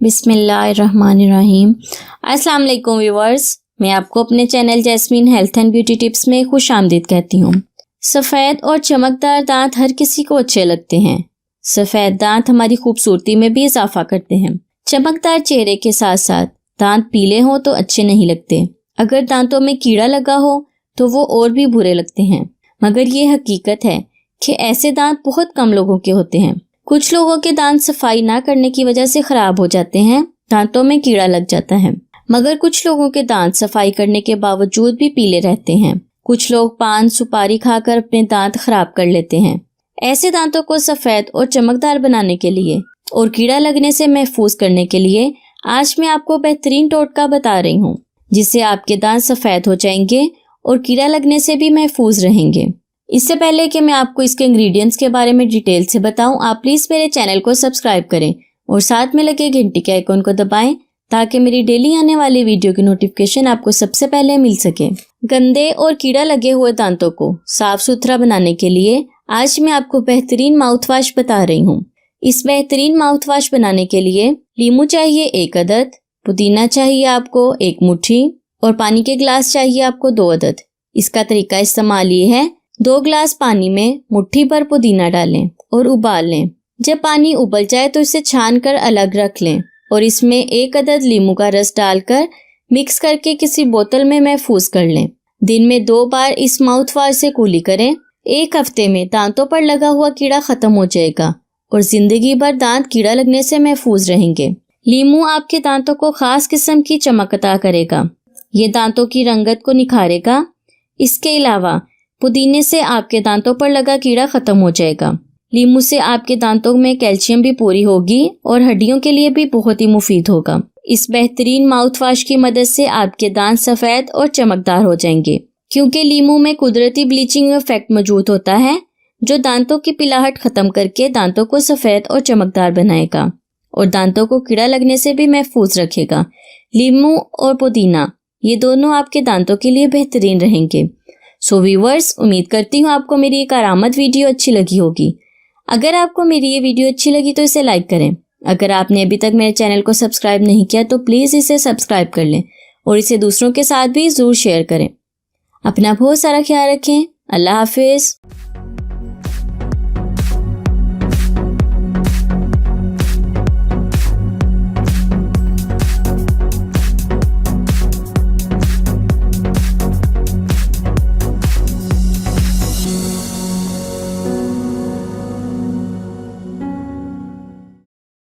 बिस्मिल्लाहिर्रहमानिर्रहीम। अस्सलाम वालेकुम व्यूअर्स, मैं आपको अपने channel jasmine health and beauty tips में खुश आमदीद कहती हूँ। सफ़ेद और चमकदार दांत हर किसी को अच्छे लगते हैं। सफ़ेद दांत हमारी खूबसूरती में भी इजाफा करते हैं। चमकदार चेहरे के साथ साथ दांत पीले हों तो अच्छे नहीं लगते। अगर दांतों में कीड़ा लगा हो तो वो और भी बुरे लगते हैं। मगर ये हकीकत है कि ऐसे दांत बहुत कम लोगों के होते हैं। कुछ लोगों के दांत सफाई ना करने की वजह से खराब हो जाते हैं, दांतों में कीड़ा लग जाता है। मगर कुछ लोगों के दांत सफाई करने के बावजूद भी पीले रहते हैं। कुछ लोग पान सुपारी खाकर अपने दांत खराब कर लेते हैं। ऐसे दांतों को सफेद और चमकदार बनाने के लिए और कीड़ा लगने से महफूज करने के लिए आज मैं आपको बेहतरीन टोटका बता रही हूँ, जिससे आपके दांत सफेद हो जाएंगे और कीड़ा लगने से भी महफूज रहेंगे। इससे पहले कि मैं आपको इसके इंग्रेडिएंट्स के बारे में डिटेल से बताऊं, आप प्लीज मेरे चैनल को सब्सक्राइब करें और साथ में लगे घंटी के आइकन को दबाएं ताकि मेरी डेली आने वाली वीडियो की नोटिफिकेशन आपको सबसे पहले मिल सके। गंदे और कीड़ा लगे हुए दांतों को साफ सुथरा बनाने के लिए आज मैं आपको बेहतरीन माउथ वॉश बता रही हूँ। इस बेहतरीन माउथ वॉश बनाने के लिए लीमू चाहिए 1 अदद, पुदीना चाहिए आपको 1 मुट्ठी और पानी के गिलास चाहिए आपको 2 अदद। इसका तरीका इस्तेमाल ये है, 2 गिलास पानी में मुट्ठी भर पुदीना डालें और उबाल लें। जब पानी उबल जाए तो इसे छान कर अलग रख लें और इसमें 1 अदद लीमू का रस डालकर मिक्स करके किसी बोतल में महफूज कर लें। दिन में 2 बार इस माउथ वॉश से कुली करें। 1 हफ्ते में दांतों पर लगा हुआ कीड़ा खत्म हो जाएगा और जिंदगी भर दांत कीड़ा लगने से महफूज रहेंगे। लीमू आपके दांतों को खास किस्म की चमक अता करेगा। ये दांतों की रंगत को निखारेगा। इसके अलावा पुदीने से आपके दांतों पर लगा कीड़ा खत्म हो जाएगा। लीमू से आपके दांतों में कैल्शियम भी पूरी होगी और हड्डियों के लिए भी बहुत ही मुफीद होगा। इस बेहतरीन माउथ वॉश की मदद से आपके दांत सफेद और चमकदार हो जाएंगे, क्योंकि लीमू में कुदरती ब्लीचिंग इफेक्ट मौजूद होता है जो दांतों की पिलाहट खत्म करके दांतों को सफेद और चमकदार बनाएगा और दांतों को कीड़ा लगने से भी महफूज रखेगा। लीमू और पुदीना ये दोनों आपके दांतों के लिए बेहतरीन रहेंगे। सो व्यूअर्स, उम्मीद करती हूँ आपको मेरी ये करामत वीडियो अच्छी लगी होगी। अगर आपको मेरी ये वीडियो अच्छी लगी तो इसे लाइक करें। अगर आपने अभी तक मेरे चैनल को सब्सक्राइब नहीं किया तो प्लीज़ इसे सब्सक्राइब कर लें और इसे दूसरों के साथ भी ज़रूर शेयर करें। अपना बहुत सारा ख्याल रखें। अल्लाह हाफिज़।